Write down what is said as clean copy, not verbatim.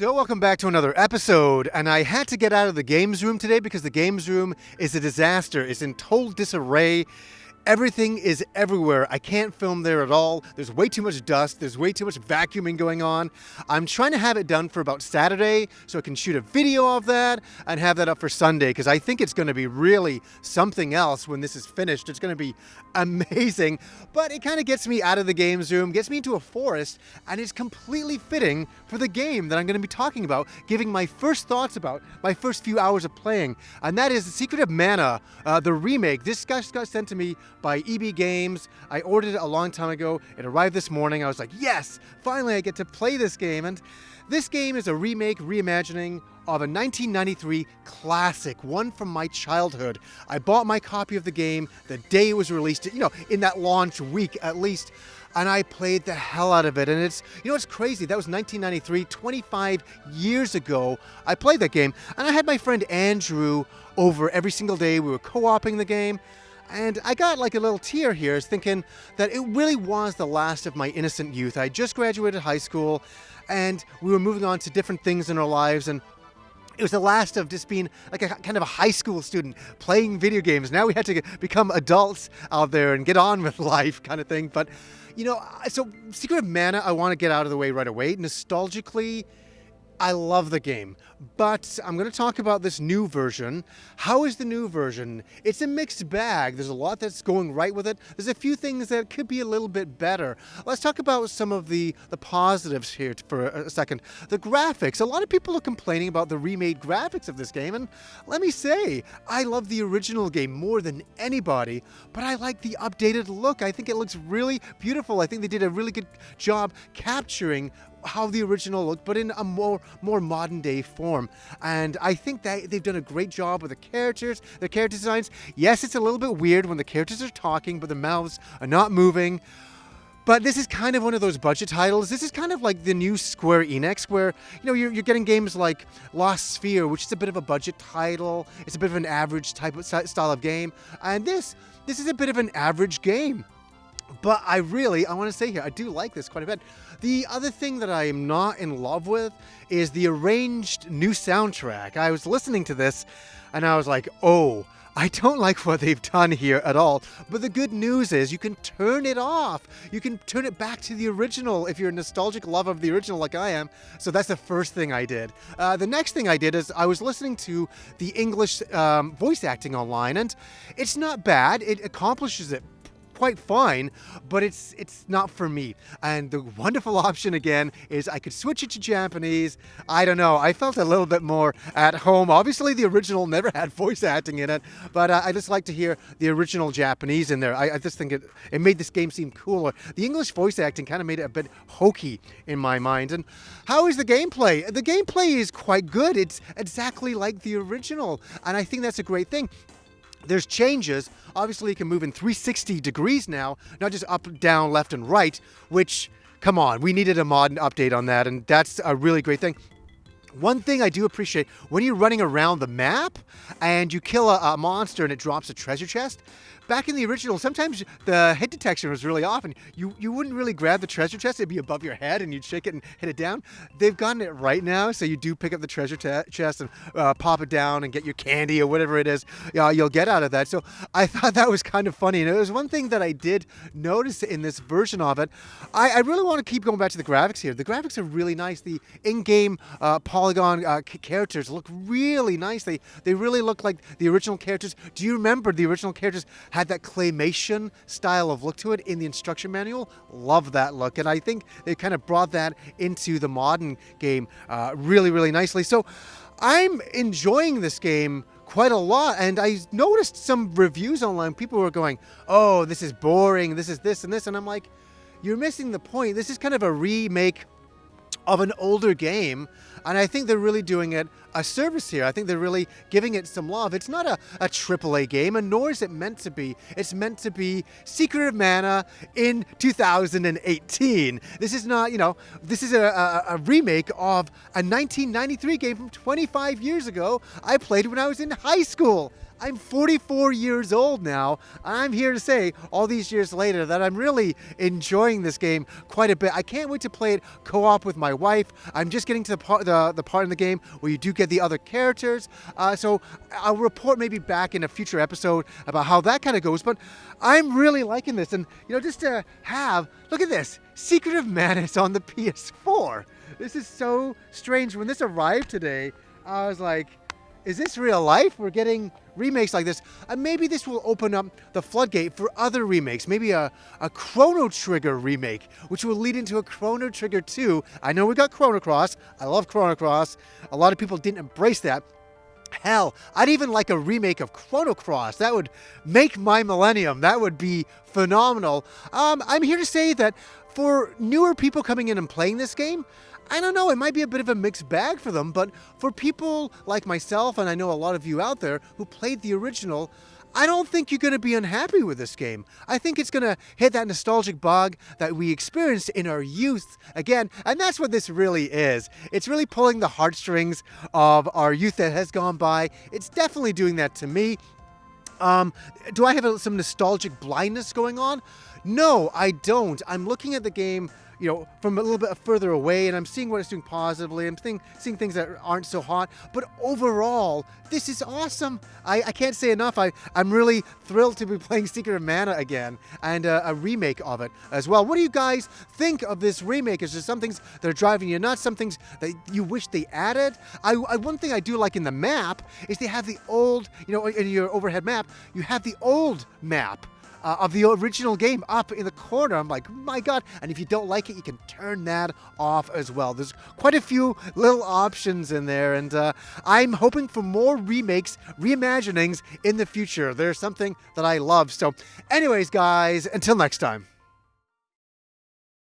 So welcome back to another episode, and I had to get out of the games room today because the games room is a disaster. It's in total disarray. Everything is everywhere. I can't film there at all. There's way too much dust. There's way too much vacuuming going on. I'm trying to have it done for about Saturday so I can shoot a video of that and have that up for Sunday because I think it's going to be really something else when this is finished. It's going to be amazing, but it kind of gets me out of the games room, gets me into a forest, and it's completely fitting for the game that I'm going to be talking about, giving my first thoughts about my first few hours of playing, and that is The Secret of Mana, the remake. This got sent to me by EB Games. I ordered it a long time ago. It arrived this morning. I was like, yes, finally I get to play this game. And this game is a remake, reimagining of a 1993 classic, one from my childhood. I bought my copy of the game the day it was released, in that launch week at least, and I played the hell out of it. And it's crazy. That was 1993, 25 years ago. I played that game, and I had my friend Andrew over every single day. We were co-oping the game. And I got like a little tear here, thinking that it really was the last of my innocent youth. I just graduated high school, and we were moving on to different things in our lives, and it was the last of just being like a kind of a high school student playing video games. Now we had to become adults out there and get on with life kind of thing. But, so Secret of Mana, I want to get out of the way right away. Nostalgically, I love the game, but I'm going to talk about this new version. How is the new version? It's a mixed bag. There's a lot that's going right with it. There's a few things that could be a little bit better. Let's talk about some of the positives here for a second. The graphics. A lot of people are complaining about the remade graphics of this game, and let me say, I love the original game more than anybody, but I like the updated look. I think it looks really beautiful. I think they did a really good job capturing how the original looked, but in a more modern day form. And I think that they've done a great job with the characters, the character designs. Yes, it's a little bit weird when the characters are talking, but the mouths are not moving. But this is kind of one of those budget titles. This is kind of like the new Square Enix, where you're getting games like Lost Sphere, which is a bit of a budget title. It's a bit of an average type of style of game, and this is a bit of an average game. But I want to say here, I do like this quite a bit. The other thing that I am not in love with is the arranged new soundtrack. I was listening to this and I was like, oh, I don't like what they've done here at all. But the good news is you can turn it off. You can turn it back to the original if you're a nostalgic lover of the original like I am. So that's the first thing I did. The next thing I did is I was listening to the English voice acting online, and it's not bad. It accomplishes it quite fine, but it's not for me. And the wonderful option again is I could switch it to Japanese. I don't know, I felt a little bit more at home. Obviously the original never had voice acting in it, but I just like to hear the original Japanese in there. I just think it made this game seem cooler. The English voice acting kind of made it a bit hokey in my mind. And how is the gameplay? The gameplay is quite good. It's exactly like the original, and I think that's a great thing. There's changes. Obviously, you can move in 360 degrees now, not just up, down, left, and right, which, come on, we needed a modern update on that, and that's a really great thing. One thing I do appreciate, when you're running around the map and you kill a monster and it drops a treasure chest, back in the original, sometimes the hit detection was really off, and you wouldn't really grab the treasure chest. It'd be above your head, and you'd shake it and hit it down. They've gotten it right now, so you do pick up the treasure chest and pop it down and get your candy or whatever it is you'll get out of that. So I thought that was kind of funny, and it was one thing that I did notice in this version of it. I really want to keep going back to the graphics here. The graphics are really nice. The in-game polygon characters look really nice. They really look like the original characters. Do you remember the original characters had that claymation style of look to it in the instruction manual? Love that look, and I think they kind of brought that into the modern game really, really nicely. So I'm enjoying this game quite a lot, and I noticed some reviews online. People were going, oh, this is boring, this is this and this, and I'm like, you're missing the point. This is kind of a remake of an older game, and I think they're really doing it a service here. I think they're really giving it some love. It's not a AAA game, and nor is it meant to be. It's meant to be Secret of Mana in 2018. This is not, this is a remake of a 1993 game from 25 years ago I played when I was in high school. I'm 44 years old now, and I'm here to say, all these years later, that I'm really enjoying this game quite a bit. I can't wait to play it co-op with my wife. I'm just getting to the part in the game where you do get the other characters. So I'll report maybe back in a future episode about how that kind of goes. But I'm really liking this. And, just to have, look at this, Secret of Mana on the PS4. This is so strange. When this arrived today, I was like, is this real life? We're getting remakes like this. And maybe this will open up the floodgate for other remakes. Maybe a Chrono Trigger remake, which will lead into a Chrono Trigger 2. I know we got Chrono Cross. I love Chrono Cross. A lot of people didn't embrace that. Hell, I'd even like a remake of Chrono Cross. That would make my millennium. That would be phenomenal. I'm here to say that for newer people coming in and playing this game, I don't know, it might be a bit of a mixed bag for them, but for people like myself, and I know a lot of you out there who played the original, I don't think you're going to be unhappy with this game. I think it's going to hit that nostalgic bug that we experienced in our youth again, and that's what this really is. It's really pulling the heartstrings of our youth that has gone by. It's definitely doing that to me. Do I have some nostalgic blindness going on? No, I don't. I'm looking at the game from a little bit further away, and I'm seeing what it's doing positively. I'm seeing things that aren't so hot. But overall, this is awesome. I can't say enough. I'm really thrilled to be playing Secret of Mana again, and a remake of it as well. What do you guys think of this remake? Is there some things that are driving you nuts? Some things that you wish they added? One thing I do like in the map is they have the old, in your overhead map, you have the old map of the original game up in the corner. I'm like, my God. And if you don't like it, you can turn that off as well. There's quite a few little options in there. And I'm hoping for more remakes, reimaginings in the future. There's something that I love. So anyways, guys, until next time.